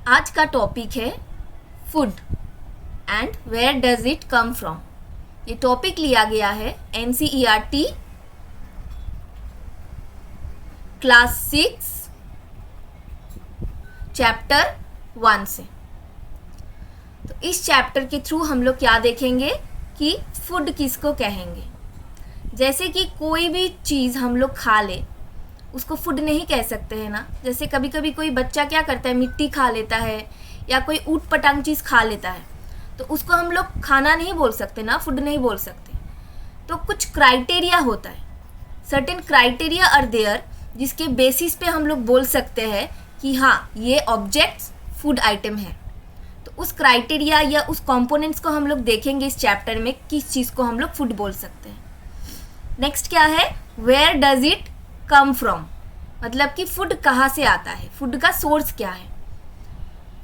आज का टॉपिक है food and where does it come from. ये टॉपिक लिया गया है NCERT क्लास 6 चैप्टर 1 से। तो इस चैप्टर के थ्रू हम लोग क्या देखेंगे कि फूड किसको कहेंगे। जैसे कि कोई भी चीज़ हम लोग खा ले उसको फूड नहीं कह सकते हैं ना। जैसे कभी कभी कोई बच्चा क्या करता है, मिट्टी खा लेता है या कोई ऊट पटांग चीज़ खा लेता है, तो उसको हम लोग खाना नहीं बोल सकते ना, फूड नहीं बोल सकते। तो कुछ क्राइटेरिया होता है, सर्टेन क्राइटेरिया आर देयर, जिसके बेसिस पे हम लोग बोल सकते हैं कि हाँ ये ऑब्जेक्ट्स फूड आइटम है। तो उस क्राइटेरिया या उस कंपोनेंट्स को हम लोग देखेंगे इस चैप्टर में, किस चीज़ को हम लोग फूड बोल सकते हैं। नेक्स्ट क्या है, where does it come from, मतलब कि फूड कहाँ से आता है, फूड का सोर्स क्या है।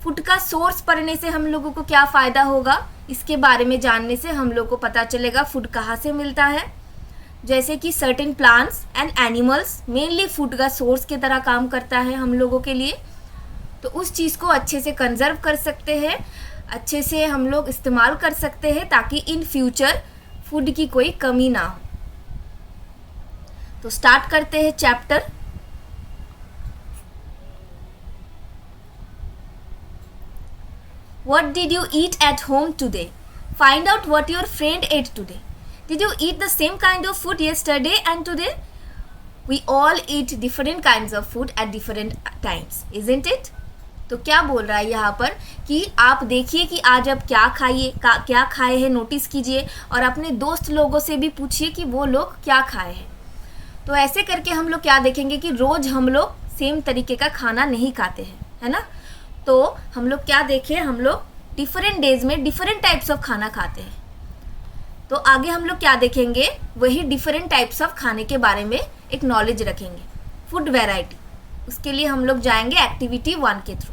फूड का सोर्स पढ़ने से हम लोगों को क्या फ़ायदा होगा, इसके बारे में जानने से हम लोग को पता चलेगा फूड कहाँ से मिलता है। जैसे कि certain plants and animals mainly food का सोर्स की तरह काम करता है हम लोगों के लिए। तो उस चीज़ को अच्छे से कंजर्व कर सकते हैं, अच्छे से हम लोग इस्तेमाल कर सकते हैं ताकि इन फ्यूचर फूड की कोई कमी ना हो। तो स्टार्ट करते हैं chapter. What did you eat at home today? Find out what your friend ate today. Did you eat the same kind of food yesterday and today? We all eat different kinds of food at different times, isn't it? तो क्या बोल रहा है यहाँ पर कि आप देखिए कि आज आप क्या क्या खाए हैं, नोटिस कीजिए और अपने दोस्त लोगों से भी पूछिए कि वो लोग क्या खाए हैं। तो ऐसे करके हम लोग क्या देखेंगे कि रोज़ हम लोग सेम तरीके का खाना नहीं खाते हैं, है ना। तो हम लोग क्या देखें, हम लोग डिफरेंट डेज में डिफरेंट टाइप्स ऑफ खाना खाते हैं। तो आगे हम लोग क्या देखेंगे, वही डिफरेंट टाइप्स ऑफ खाने के बारे में एक नॉलेज रखेंगे, फूड वैरायटी। उसके लिए हम लोग जाएंगे एक्टिविटी 1 के through.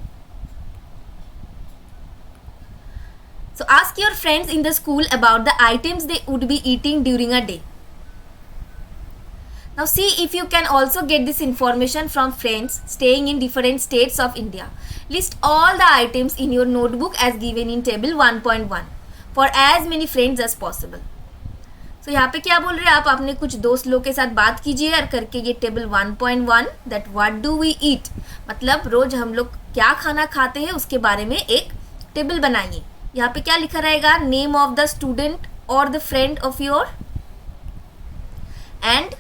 So ask your friends in the school about the items they would be eating during a day. Now see if you can also get this information from friends staying in different states of India. List all the items in your notebook as given in table 1.1 for as many friends as possible. So यहाँ पे क्या बोल रहे हैं, आप अपने कुछ दोस्त लोग के साथ बात कीजिए और करके ये table 1.1 that what do we eat, मतलब रोज हम लोग क्या खाना खाते हैं उसके बारे में एक टेबल बनाइए। यहाँ पे क्या लिखा रहेगा, नेम ऑफ द स्टूडेंट और the friend of your and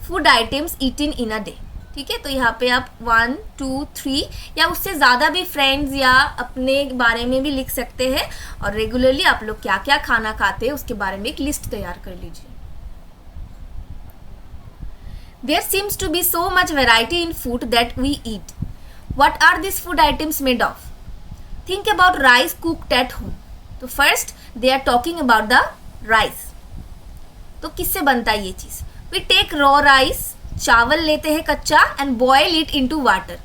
food items eaten in a day. ठीक है, तो यहाँ पे आप 1, 2, 3 या उससे ज़्यादा भी फ्रेंड्स या अपने बारे में भी लिख सकते हैं और रेगुलरली आप लोग क्या क्या खाना खाते हैं उसके बारे में एक लिस्ट तैयार कर लीजिए। There seems to be so much variety in food that we eat. What are this food items made of? Think about rice cooked at home. तो first they are talking about the rice. तो किससे बनता है ये चीज़? We take raw rice, चावल लेते हैं कच्चा and boil it into water.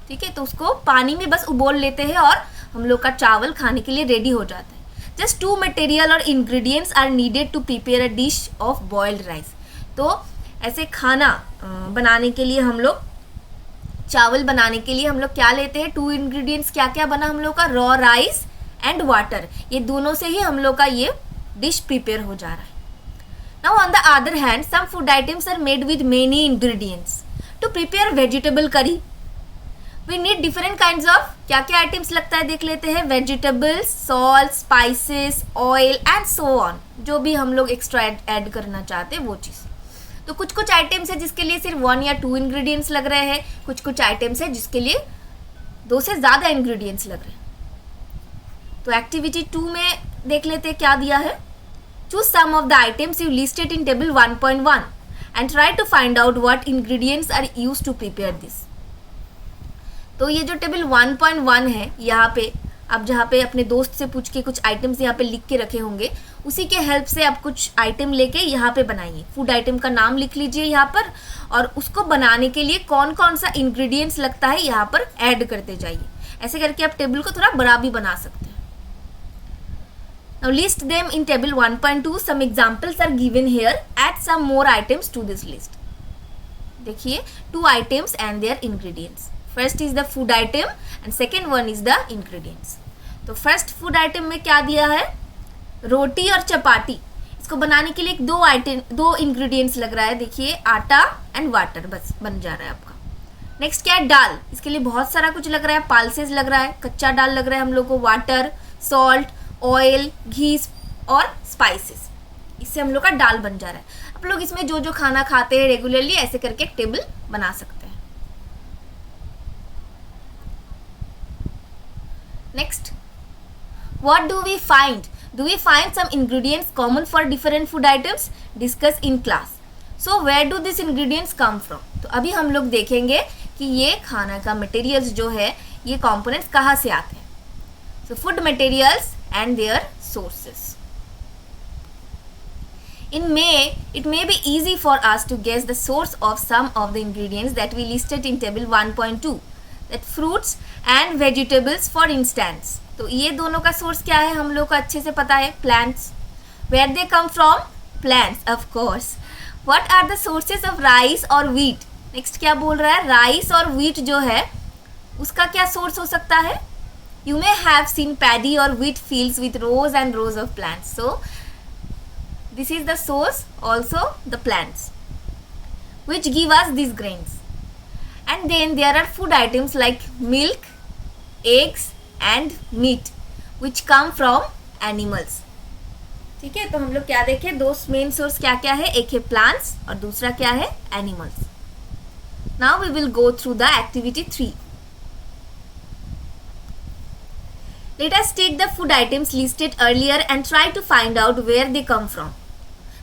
ठीक है, तो उसको पानी में बस उबोल लेते हैं और हम लोग का चावल खाने के लिए रेडी हो जाता है। जस्ट 2 मटेरियल और ingredients are needed to prepare a dish of boiled rice. तो ऐसे खाना बनाने के लिए हम लोग, चावल बनाने के लिए हम लोग क्या लेते हैं, 2 इंग्रेडिएंट्स क्या क्या बना हम लोग का, रॉ राइस एंड वाटर। ये दोनों से ही हम लोग का ये डिश प्रिपेयर हो जा रहा है। Now on the other hand, some food items are made with many ingredients. To prepare vegetable curry, we need different kinds of, क्या क्या items लगता है देख लेते हैं, vegetables, salt, spices, oil and so on। जो भी हम लोग एक्स्ट्रा ऐड करना चाहते हैं वो चीज़। तो कुछ कुछ आइटम्स है जिसके लिए सिर्फ 1 या 2 इंग्रेडिएंट्स लग रहे हैं, कुछ कुछ आइटम्स है जिसके लिए 2 से ज़्यादा इंग्रेडिएंट्स लग रहे हैं। तो एक्टिविटी 2 में देख लेते हैं क्या दिया है। Choose some of the items you listed in table 1.1 and try to find out what ingredients are used to prepare this. तो ये जो टेबल 1.1 है, यहाँ पे आप जहाँ पे अपने दोस्त से पूछ के कुछ आइटम्स यहाँ पे लिख के रखे होंगे, उसी के हेल्प से आप कुछ आइटम लेके यहाँ पे बनाइए। फूड आइटम का नाम लिख लीजिए यहाँ पर और उसको बनाने के लिए कौन कौन सा इंग्रेडिएंट्स लगता है यहाँ पर ऐड करते जाइए। ऐसे करके आप टेबल को थोड़ा बड़ा भी बना सकते हैं। Now list them in table 1.2. Some examples are given here. Add some more items to this list. देखिए 2 items and their ingredients. First is the food item and second one is the ingredients. तो first food item में क्या दिया है, रोटी और चपाती। इसको बनाने के लिए दो इंग्रेडिएंट्स लग रहा है, देखिए आटा एंड वाटर, बस बन जा रहा है आपका। नेक्स्ट क्या है, दाल। इसके लिए बहुत सारा कुछ लग रहा है, पल्सेस लग रहा है, कच्चा दाल लग रहा है हम लोग को, वाटर, सॉल्ट, ऑयल, घी और स्पाइसेस। इससे हम लोग का दाल बन जा रहा है। आप लोग इसमें जो जो खाना खाते हैं रेगुलरली ऐसे करके एक टेबल बना सकते हैं। Next, what do we find? Do we find some ingredients common for different food items? Discuss in class. So where do these ingredients come from? तो अभी हम लोग देखेंगे कि ये खाना का मटेरियल्स जो है, ये कंपोनेंट्स कहाँ से आते हैं। So food materials and their sources. It may be easy for us to guess the source of some of the ingredients that we listed in table 1.2. That fruits and vegetables for instance. तो ये दोनों का source क्या है हम लोग को अच्छे से पता है, plants. Where they come from? Plants, of course. What are the sources of rice और व्हीट? नेक्स्ट क्या बोल रहा है, राइस और व्हीट जो है उसका क्या सोर्स हो सकता है? You may have seen paddy और wheat fields with rows and rows of plants, so this is the source also the plants which give us this grains. And then there are food items like milk, eggs and meat which come from animals. ठीक है, तो हम लोग क्या देखें, दो main source क्या क्या है, एक है प्लांट्स और दूसरा क्या है, animals. Now we will go through the activity 3। Let us take the food items listed earlier and try to find out where they come from,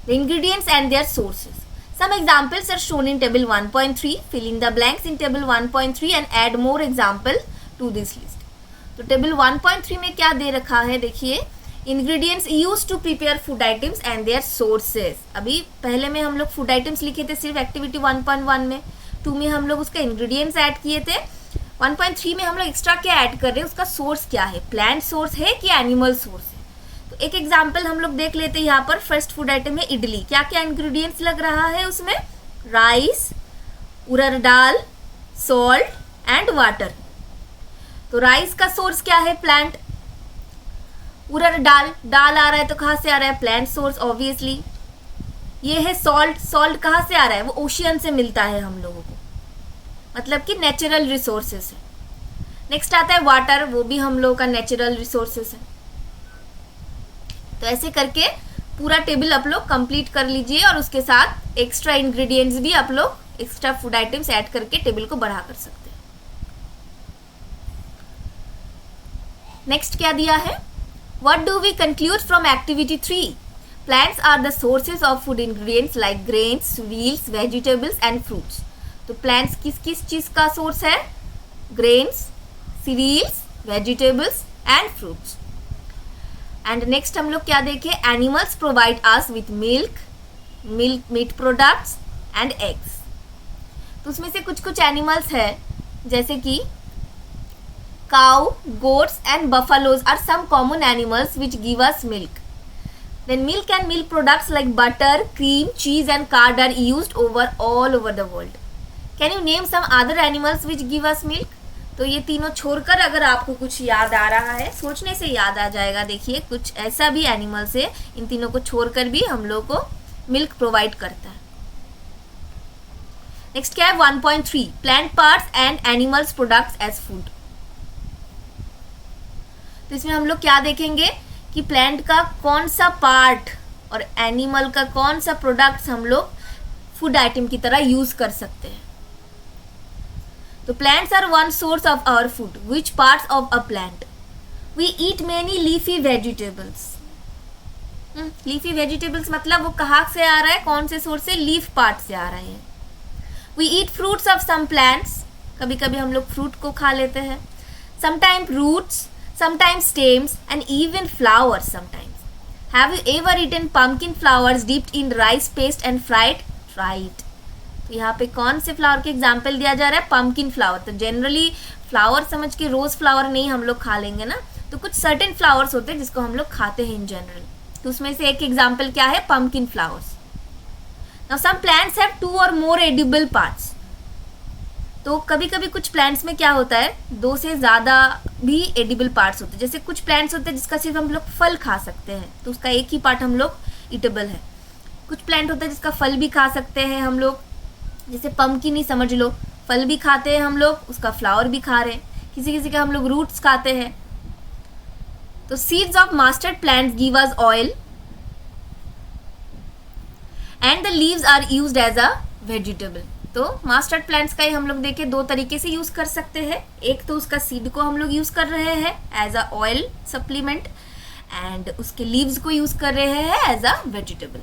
the ingredients and their sources. Some examples are shown in table 1.3. Fill in the blanks in table 1.3 and add more example to this list. तो table 1.3 में क्या दे रखा है, देखिए, ingredients use to prepare food items and their sources. अभी पहले में हम लोग फूड आइटम्स लिखे थे सिर्फ एक्टिविटी 1.1 में, 2 में हम लोग उसका इंग्रेडिएंट्स ऐड किए थे, 1.3 में हम लोग एक्स्ट्रा क्या ऐड कर रहे हैं, उसका सोर्स क्या है, प्लांट सोर्स है कि एनिमल सोर्स है। तो एक एग्जाम्पल हम लोग देख लेते हैं यहाँ पर। फर्स्ट फूड आइटम है इडली। क्या क्या इंग्रेडिएंट्स लग रहा है उसमें, rice, urad dal, salt and water. तो राइस का सोर्स क्या है, प्लांट। उड़द दाल, दाल आ रहा है तो कहाँ से आ रहा है, प्लांट सोर्स ऑब्वियसली। ये है सॉल्ट, सॉल्ट कहाँ से आ रहा है, वो ओशियन से मिलता है हम लोगों को, मतलब कि नेचुरल रिसोर्सेस है। नेक्स्ट आता है वाटर, वो भी हम लोगों का नेचुरल रिसोर्सेस है। तो ऐसे करके पूरा टेबल आप लोग कंप्लीट कर लीजिए और उसके साथ एक्स्ट्रा इंग्रेडिएंट्स भी आप लोग, एक्स्ट्रा फूड आइटम्स ऐड करके टेबल को बढ़ा कर सकते हैं। नेक्स्ट क्या दिया है, what do we conclude from activity 3? Plants are the sources of food ingredients like grains, cereals, vegetables and fruits. तो प्लांट्स किस किस चीज का सोर्स है, grains, cereals, vegetables and fruits. And next हम लोग क्या देखें, animals provide us with milk, meat products and eggs. तो उसमें से कुछ कुछ एनिमल्स है जैसे कि cow, goats and buffaloes are some common animals which give us milk. Then milk and milk products like butter, cream, cheese and curd are used all over the world. Can you name some other animals which give us milk? तो ये तीनों छोड़कर अगर आपको कुछ याद आ रहा है, सोचने से याद आ जाएगा। देखिए कुछ ऐसा भी एनिमल्स है, इन तीनों को छोड़कर भी हम लोग को मिल्क प्रोवाइड करता है। नेक्स्ट क्या है 1.3, plant parts and animals products as food. तो इसमें हम लोग क्या देखेंगे कि प्लांट का कौन सा पार्ट और एनिमल का कौन सा प्रोडक्ट्स हम लोग फूड आइटम की तरह यूज कर सकते हैं। तो plants are one source of our food. Which parts of a plant? We eat many leafy vegetables. Leafy vegetables मतलब वो कहाँ से आ रहा है, कौन से सोर्स से, लीफ पार्ट से आ रहे हैं। We eat fruits of some plants, कभी कभी हम लोग फ्रूट को खा लेते हैं। Sometime roots, sometimes stems and even flowers sometimes. Have you ever eaten pumpkin flowers dipped in rice paste and fried? Right. तो यहाँ पे कौन से फ्लावर के एग्जाम्पल दिया जा रहा है, पम्पकिन फ्लावर। तो जनरली फ्लावर समझ के रोज फ्लावर नहीं हम लोग खा लेंगे ना, तो कुछ सर्टेन फ्लावर्स होते हैं जिसको हम लोग खाते हैं इन जनरल। तो उसमें से एक एग्जाम्पल क्या है, pumpkin flowers. Now some plants have 2 or more edible parts. तो कभी कभी कुछ प्लांट्स में क्या होता है, 2 से ज़्यादा भी एडिबल पार्ट्स होते हैं। जैसे कुछ प्लांट्स होते हैं जिसका सिर्फ हम लोग फल खा सकते हैं, तो उसका एक ही पार्ट हम लोग ईटेबल है। कुछ प्लांट होता है जिसका फल भी खा सकते हैं हम लोग, जैसे पम्पकिन ही समझ लो, फल भी खाते हैं हम लोग, उसका फ्लावर भी खा रहे हैं। किसी किसी के हम लोग रूट्स खाते हैं। तो seeds of mustard plants give us oil and the leaves are used as a vegetable. तो मास्टर्ड प्लांट्स का ही हम लोग देखें 2 तरीके से यूज़ कर सकते हैं। एक तो उसका सीड को हम लोग यूज़ कर रहे हैं as a oil supplement, and उसके लीव्स को यूज़ कर रहे हैं as a vegetable.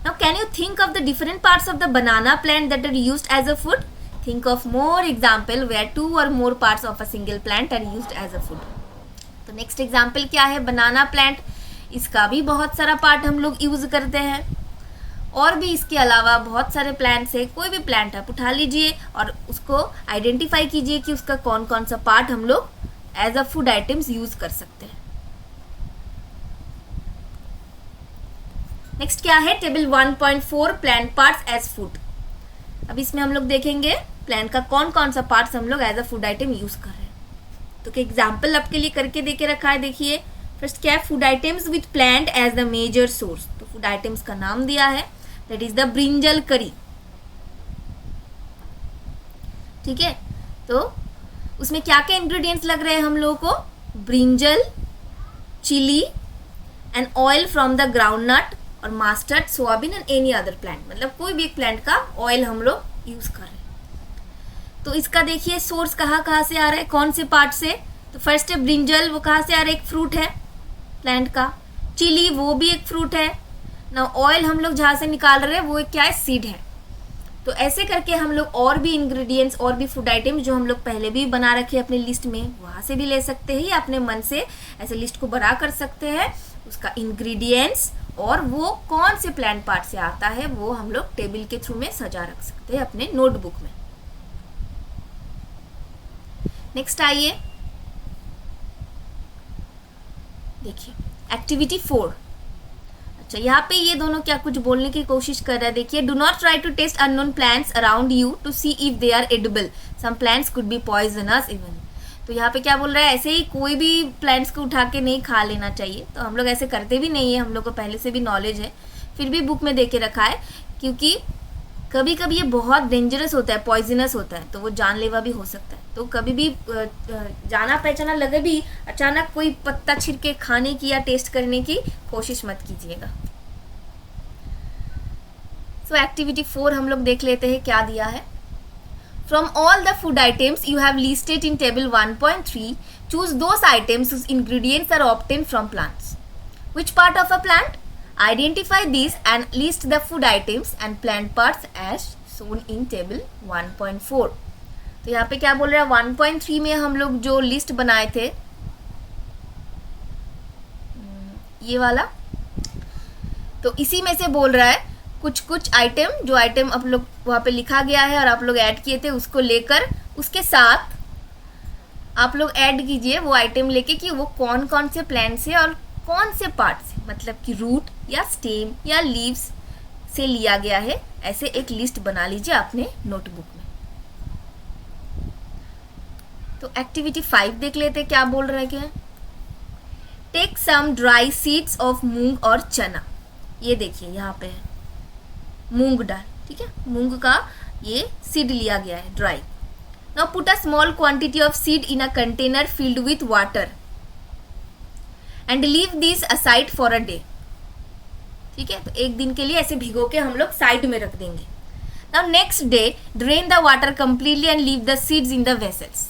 Now can you think of the different parts of the banana plant that are used as a food? Think of more example where 2 or more parts of a single plant are used as a food. तो next example क्या है, banana plant। इसका भी बहुत सारा part हम लोग use करते हैं, और भी इसके अलावा बहुत सारे प्लांट्स है। कोई भी प्लांट आप उठा लीजिए और उसको आइडेंटिफाई कीजिए कि उसका कौन कौन सा पार्ट हम लोग as a food items use कर सकते हैं। नेक्स्ट क्या है, table 1.4 plant parts as food. अब इसमें हम लोग देखेंगे प्लांट का कौन कौन सा पार्ट्स हम लोग as a food item use कर रहे हैं। तो क्या एग्जाम्पल आपके लिए करके दे के रखा है, देखिए। फर्स्ट क्या है, food items with plant as the major source. तो फूड आइटम्स का नाम दिया है, दैट इज द ब्रिंजल करी। ठीक है, तो उसमें क्या क्या इंग्रेडिएंट्स लग रहे हैं हम लोगों को, brinjal, chilli and oil from the ground nut, और mustard, soybean and any other plant. मतलब कोई भी एक प्लांट का ऑयल हम लोग यूज़ कर रहे हैं। तो इसका देखिए सोर्स कहाँ से आ रहा है, कौन से पार्ट से। तो फर्स्ट है ब्रिंजल, वो कहाँ से आ रहा है, एक फ्रूट है प्लांट का। चिली, वो भी एक फ्रूट है ना। ऑयल हम लोग जहाँ से निकाल रहे हैं वो एक क्या है, सीड है। तो ऐसे करके हम लोग और भी इंग्रेडिएंट्स और भी फूड आइटम्स जो हम लोग पहले भी बना रखे अपने लिस्ट में, वहाँ से भी ले सकते हैं, या अपने मन से ऐसे लिस्ट को बड़ा कर सकते हैं। उसका इंग्रेडिएंट्स और वो कौन से प्लांट पार्ट से आता है वो हम लोग टेबल के थ्रू में सजा रख सकते हैं अपने नोटबुक में। नेक्स्ट आइए, देखिए एक्टिविटी 4। अच्छा, यहाँ पे ये दोनों क्या कुछ बोलने की कोशिश कर रहा है, देखिए। Do not try to taste unknown plants around you to see if they are edible, some plants could be poisonous even. तो यहाँ पे क्या बोल रहा है, ऐसे ही कोई भी प्लांट्स को उठा के नहीं खा लेना चाहिए। तो हम लोग ऐसे करते भी नहीं है, हम लोग को पहले से भी नॉलेज है, फिर भी बुक में दे के रखा है, क्योंकि कभी कभी ये बहुत डेंजरस होता है, पॉइजनस होता है, तो वो जानलेवा भी हो सकता है। तो कभी भी जाना पहचाना लगे भी अचानक कोई पत्ता छिड़के खाने की या टेस्ट करने की कोशिश मत कीजिएगा। सो एक्टिविटी 4 हम लोग देख लेते हैं क्या दिया है। From all the food items you have listed in table 1.3, choose those items whose ingredients are obtained from plants. Which part of a plant? Identify these and list the food items and plant parts as shown in table 1.4. तो यहाँ पे क्या बोल रहा है, 1.3 में हम लोग जो लिस्ट बनाए थे, ये वाला, तो इसी में से बोल रहा है कुछ आइटम, जो आइटम आप लोग वहाँ पे लिखा गया है और आप लोग ऐड किए थे, उसको लेकर उसके साथ आप लोग ऐड कीजिए वो आइटम लेके कि वो कौन कौन से प्लांट से और कौन से पार्ट से, मतलब कि रूट या स्टेम या लीव्स से लिया गया है। ऐसे एक लिस्ट बना लीजिए अपने नोटबुक में। तो एक्टिविटी 5 देख लेते हैं क्या बोल रहे हैं। Take some dry seeds of moong और चना। ये देखिए यहाँ पे है मूंग दाल, ठीक है, मूंग का ये सीड लिया गया है dry. Now put a small quantity of seed in a container filled with water and leave this aside for a day. ठीक है, तो एक दिन के लिए ऐसे भिगो के हम लोग साइड में रख देंगे। Now next day drain the water completely and leave the seeds in the vessels,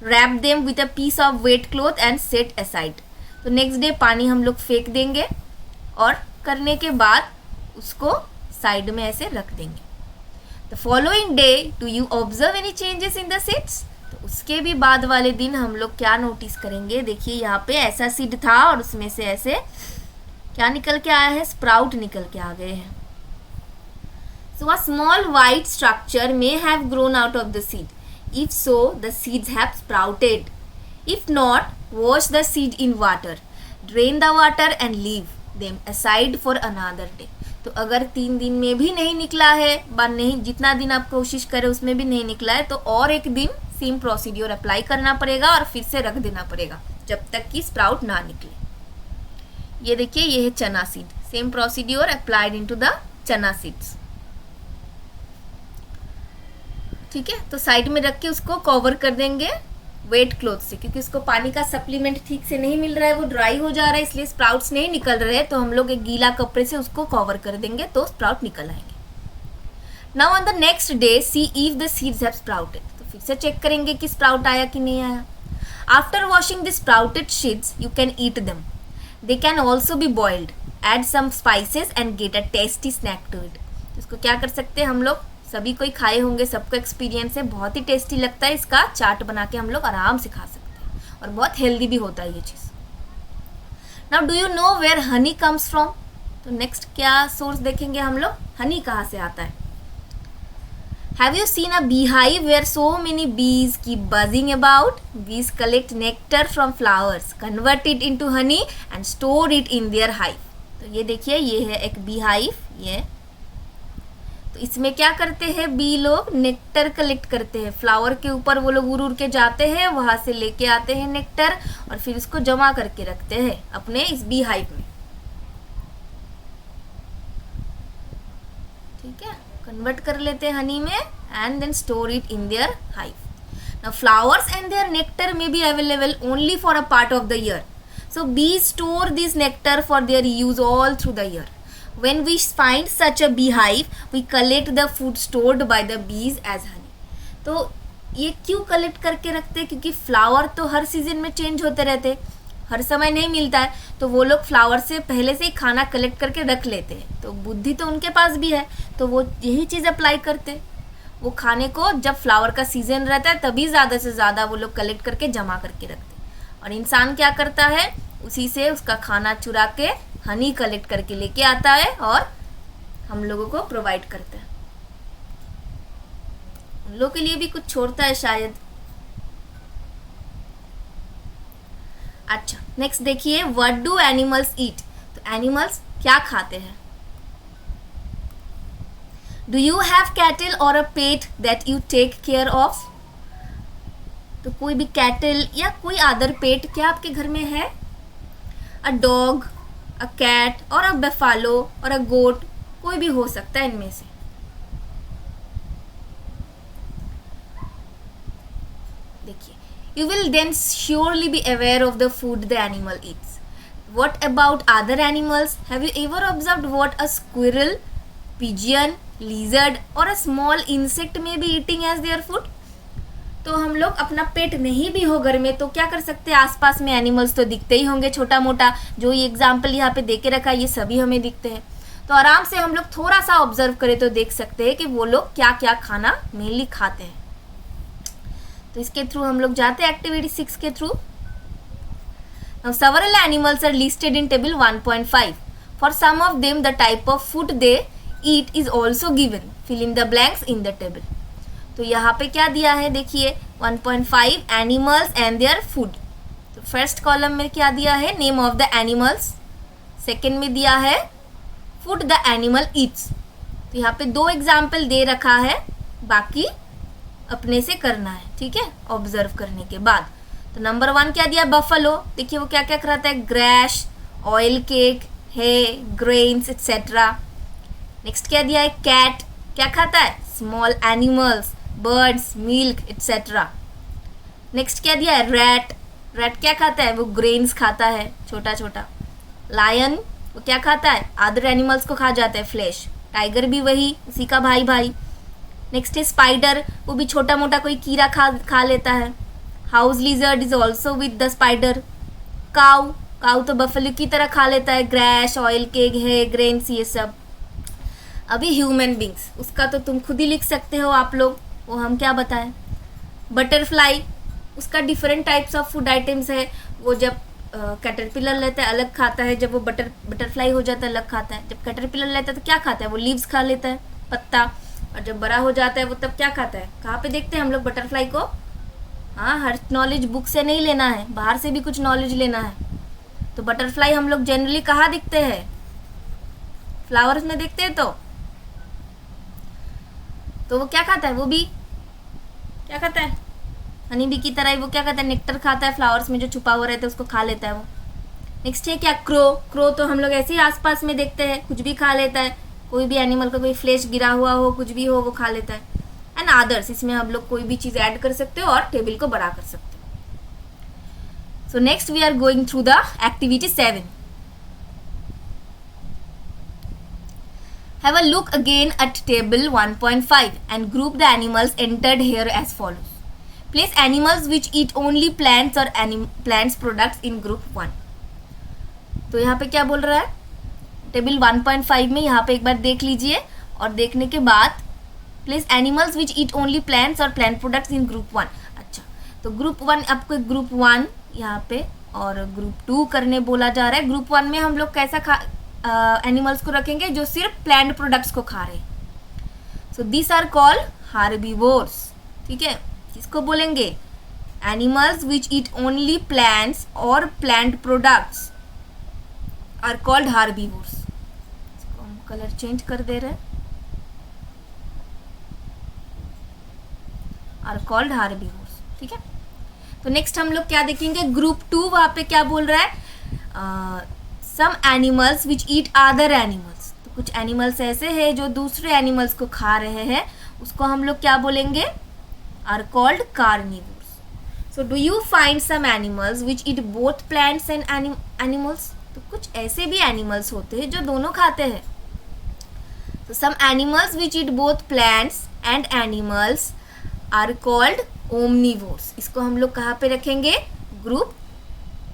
wrap them with a piece of wet cloth and set aside. तो नेक्स्ट डे पानी हम लोग फेंक देंगे और करने के बाद उसको साइड में ऐसे रख देंगे। The following day do you observe any changes in the seeds. तो उसके भी बाद वाले दिन हम लोग क्या नोटिस करेंगे, देखिए यहाँ पे ऐसा सीड था और उसमें से ऐसे क्या निकल के आया है, स्प्राउट निकल के आ गए हैं। So a small white structure may have grown out of the seed, if so the seeds have sprouted, if not wash the seed in water, drain the water and leave them aside for another day. तो अगर 3 दिन में भी नहीं निकला है, नहीं, जितना दिन आप कोशिश करें उसमें भी नहीं निकला है, तो और एक दिन सेम प्रोसीड्योर अप्लाई करना पड़ेगा और फिर से रख देना पड़ेगा जब तक कि स्प्राउट ना निकले। ये देखिए, ये है चना seed, same procedure applied into the चना सीड्स। ठीक है, तो साइड में रख के उसको कवर कर देंगे वेट क्लॉथ से, क्योंकि उसको पानी का सप्लीमेंट ठीक से नहीं मिल रहा है, वो ड्राई हो जा रहा है, इसलिए स्प्राउट्स नहीं निकल रहे हैं। तो हम लोग एक गीला कपड़े से उसको कवर कर देंगे तो स्प्राउट निकल आएंगे। Now on the next day see if the seeds have sprouted, तो फिर से चेक करेंगे कि स्प्राउट आया कि नहीं आया। After washing the sprouted seeds you can eat them, they can also be boiled, add some spices and get a tasty snack to eat. इसको क्या कर सकते हैं हम लोग, सभी कोई खाए होंगे, सबका एक्सपीरियंस है, बहुत ही टेस्टी लगता है। इसका चाट बना के हम लोग आराम से खा सकते हैं और बहुत हेल्दी भी होता है ये चीज़। Now do you know where honey comes from, तो नेक्स्ट क्या सोर्स देखेंगे हम लोग, हनी कहाँ से आता है। Have you seen a beehive where so many bees keep buzzing about? Bees collect nectar from flowers, convert it into honey and store it in their hive. तो ये देखिए, ये है एक beehive, ये तो इसमें क्या करते हैं, बी लोग नेक्टर कलेक्ट करते हैं, फ्लावर के ऊपर वो लोग उड़ उड़ के जाते हैं, वहाँ से लेके आते हैं नेक्टर और फिर इसको जमा करके रखते हैं अपने इस बी हाइव में। ठीक है, कन्वर्ट कर लेते हैं हनी में and then store it in their hive. Now flowers and their nectar may be available only for a part of the year, so bees store this nectar for their use all through the year. When we find such a beehive, we collect the food stored by the bees as honey. तो ये क्यों collect करके रखते हैं, क्योंकि flower तो हर season में change होते रहते, हर समय नहीं मिलता है, तो वो लोग फ्लावर से पहले से ही खाना कलेक्ट करके रख लेते हैं। तो बुद्धि तो उनके पास भी है, तो वो यही चीज़ अप्लाई करते, वो खाने को जब फ्लावर का सीजन रहता है तभी ज़्यादा से ज़्यादा वो लोग कलेक्ट करके जमा करके रखते। और इंसान क्या करता है, उसी से उसका खाना चुरा के हनी कलेक्ट करके लेके आता है और हम लोगों को प्रोवाइड करता है। उन लोगों के लिए भी कुछ छोड़ता है शायद। अच्छा, नेक्स्ट देखिए, व्हाट डू एनिमल्स ईट, तो एनिमल्स क्या खाते हैं। डू यू हैव कैटल और a pet that you take care of, तो कोई भी कैटल या कोई अदर पेट क्या आपके घर में है। अ डॉग, अ कैट और अ बफालो और अ गोट, कोई भी हो सकता है इनमें से। देखिए, you will then surely be aware of the food the animal eats. What about other animals, have you ever observed what a squirrel, pigeon, lizard or a small insect may be eating as their food. तो हम लोग अपना पेट नहीं भी हो घर में तो क्या कर सकते हैं, आसपास में एनिमल्स तो दिखते ही होंगे, छोटा मोटा, जो ये एग्जाम्पल यहाँ पे दे के रखा है ये सभी हमें दिखते हैं। तो आराम से हम लोग थोड़ा सा ऑब्जर्व करें तो देख सकते हैं कि वो लोग क्या क्या खाना मेनली खाते हैं। तो इसके थ्रू हम लोग जाते हैं एक्टिविटी 6 के through. Now several animals are listed in table 1.5. For some of them the type of food they eat is also given. Fill in the blanks in the table. तो यहाँ पे क्या दिया है देखिए, 1.5 एनिमल्स एंड देयर फूड। तो first column में क्या दिया है, name of the animals, second में दिया है फूड द एनिमल ईट्स। तो यहाँ पे 2 एग्जाम्पल दे रखा है, बाकी अपने से करना है, ठीक है, ऑब्जर्व करने के बाद। तो नंबर 1 क्या दिया, बफलो, देखिए वो क्या क्या खाता है, ग्रैश, ऑयल केक, हे, ग्रेन्स एक्सेट्रा। नेक्स्ट क्या दिया है, कैट, क्या खाता है, small animals, birds, milk etcetera. Next क्या दिया है, रैट, रैट क्या खाता है, वो ग्रेन्स खाता है छोटा छोटा। लायन, वो क्या खाता है, अदर एनिमल्स को खा जाता है, फ्लैश। टाइगर भी वही, उसी का भाई भाई। नेक्स्ट है स्पाइडर, वो भी छोटा मोटा कोई कीड़ा खा लेता है। House lizard is also with the spider. Cow, cow तो बफेलो की तरह खा लेता है, ग्रैश, ऑयल केक है, ग्रेन्स, ये सब। अभी ह्यूमन बींग्स, उसका तो तुम खुद ही लिख सकते हो आप लोग, वो हम क्या बताएं। बटरफ्लाई, उसका different types of food items है, वो जब कैटरपिलर लेता है अलग खाता है, जब वो बटरफ्लाई हो जाता है अलग खाता है। जब कैटरपिलर लेता है तो क्या खाता है, वो लीव्स खा लेता है, पत्ता। और जब बड़ा हो जाता है वो तब क्या खाता है, कहाँ पे देखते हैं हम लोग बटरफ्लाई को। हाँ, हर नॉलेज बुक से नहीं लेना है, बाहर से भी कुछ नॉलेज लेना है। तो बटरफ्लाई हम लोग जनरली कहाँ दिखते हैं, फ्लावर्स में देखते हैं तो वो क्या खाता है, वो भी क्या खाता है, हनी बी की तरह ही वो क्या खाता है, नेक्टर खाता है, फ्लावर्स में जो छुपा हुआ रहता है उसको खा लेता है वो। नेक्स्ट है क्या, क्रो तो हम लोग ऐसे ही आसपास में देखते हैं, कुछ भी खा लेता है, कोई भी एनिमल का कोई फ्लेश गिरा हुआ हो, कुछ भी हो वो खा लेता है। एंड अदर्स, इसमें हम लोग कोई भी चीज़ ऐड कर सकते हो और टेबल को बड़ा कर सकते हो। So next we are going through the activity 7. Have a look again at table 1.5 and group the animals entered here as follows. Place animals which eat only plants or plants products in group 1. तो यहाँ पे क्या बोल रहा है, table 1.5 में यहाँ पे एक बार देख लीजिए और देखने के बाद place animals which eat only plants और प्लांट प्रोडक्ट्स इन ग्रुप 1. अच्छा, तो ग्रुप 1 आपको ग्रुप 1 यहाँ पे और ग्रुप 2 करने बोला जा रहा है. ग्रुप 1 में हम लोग कैसा एनिमल्स को रखेंगे जो सिर्फ प्लांट प्रोडक्ट्स को खा रहे हैं. So this are called herbivores. ठीक है, इसको बोलेंगे animals which eat only plants और plant products are called herbivores. इसको हम कलर चेंज कर दे रहे हैं, आर कॉल्ड हार्बीवोर्स. ठीक है, तो नेक्स्ट हम लोग क्या देखेंगे, ग्रुप 2. वहाँ पे क्या बोल रहा है, some animals which eat other animals. तो कुछ एनिमल्स ऐसे हैं जो दूसरे एनिमल्स को खा रहे हैं, उसको हम लोग क्या बोलेंगे, are called carnivores. So do you find some animals which eat both plants and animals. तो कुछ ऐसे भी एनिमल्स होते हैं जो दोनों खाते हैं. तो some animals which eat both plants and animals are called omnivores. इसको हम लोग कहाँ पे रखेंगे, ग्रुप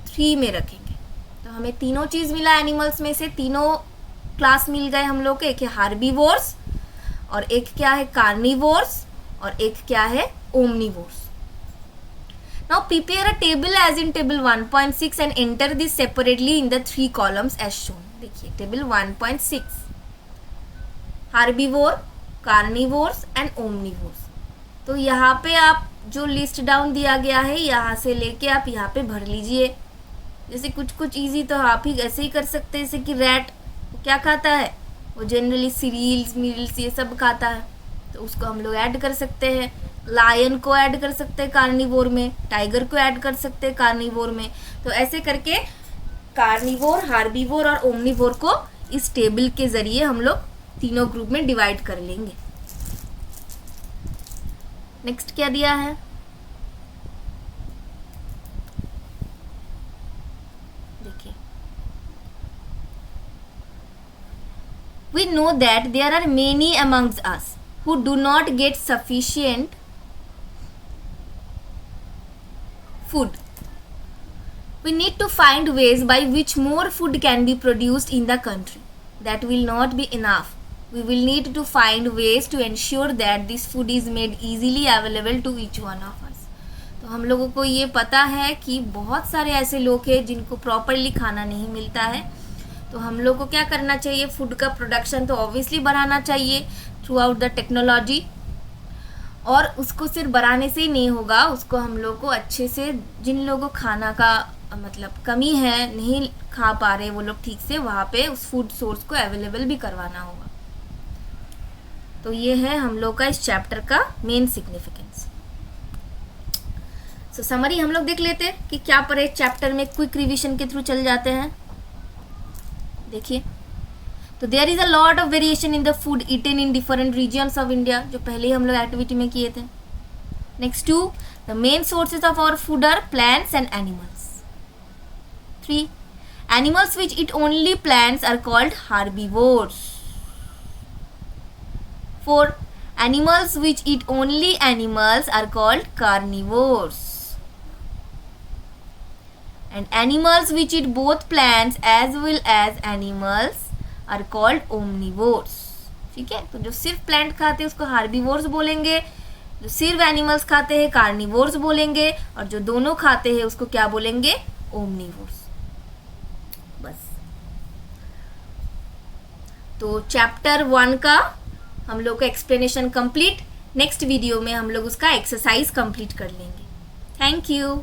3 में रखेंगे. तो हमें तीनों चीज़ मिला एनिमल्स में से, तीनों क्लास मिल गए हम लोग के. एक है हार्बीवोर्स और एक क्या है कार्निवोर्स और एक क्या है omnivores. Now prepare a table as in table 1.6 and enter this separately in the 3 columns as shown. देखिए table 1.6, herbivore, carnivores and omnivores. तो यहाँ पे आप जो लिस्ट डाउन दिया गया है यहाँ से लेके आप यहाँ पे भर लीजिए. जैसे कुछ इजी तो आप ही ऐसे ही कर सकते हैं, जैसे कि रैट क्या खाता है, वो जनरली सीरियल्स मिल्स ये सब खाता है, तो उसको हम लोग ऐड कर सकते हैं. लायन को ऐड कर सकते हैं कार्निवोर में, टाइगर को ऐड कर सकते हैं कार्निवोर में. तो ऐसे करके कार्निवोर, हार्बीवोर और ओमनीवोर को इस टेबल के ज़रिए हम लोग तीनों ग्रुप में डिवाइड कर लेंगे. नेक्स्ट क्या दिया है, देखिए, we know that there are many amongst us who do not get sufficient food. We need to find ways by which more food can be produced in the country. That will not be enough. We will need to find ways to ensure that this food is made easily available to each one of us. तो हम लोगों को ये पता है कि बहुत सारे ऐसे लोग हैं जिनको प्रॉपरली खाना नहीं मिलता है. तो हम लोग को क्या करना चाहिए, फूड का प्रोडक्शन तो ऑब्वियसली बढ़ाना चाहिए थ्रू आउट द टेक्नोलॉजी. और उसको सिर्फ बढ़ाने से ही नहीं होगा, उसको हम लोग को अच्छे से, जिन लोगों को खाना का मतलब कमी है, नहीं खा पा रहे वो लोग ठीक से, वहाँ पे उस फूड सोर्स को अवेलेबल भी करवाना होगा. तो ये है हम लोग का इस चैप्टर का मेन सिग्निफिकेंस. सो समरी हम लोग देख लेते हैं कि क्या पढ़े चैप्टर में, क्विक रिवीजन के थ्रू चल जाते हैं. देखिए, तो there is a lot of variation in the food eaten in different regions of India, जो पहले ही हम लोग एक्टिविटी में किए थे. Next 2, the main sources of our food are plants and animals. 3, animals which eat only plants are called herbivores. 4, animals which eat only animals are called carnivores. And animals which eat both plants as well as animals are called omnivores. ठीक है, तो जो सिर्फ plant खाते हैं उसको herbivores बोलेंगे, जो सिर्फ एनिमल्स खाते हैं कार्निवोर्स बोलेंगे, और जो दोनों खाते हैं उसको क्या बोलेंगे, ओमनीवोर्स. बस. तो चैप्टर 1 का हम लोग का एक्सप्लेनेशन कंप्लीट. नेक्स्ट वीडियो में हम लोग उसका एक्सरसाइज कंप्लीट कर लेंगे. Thank you.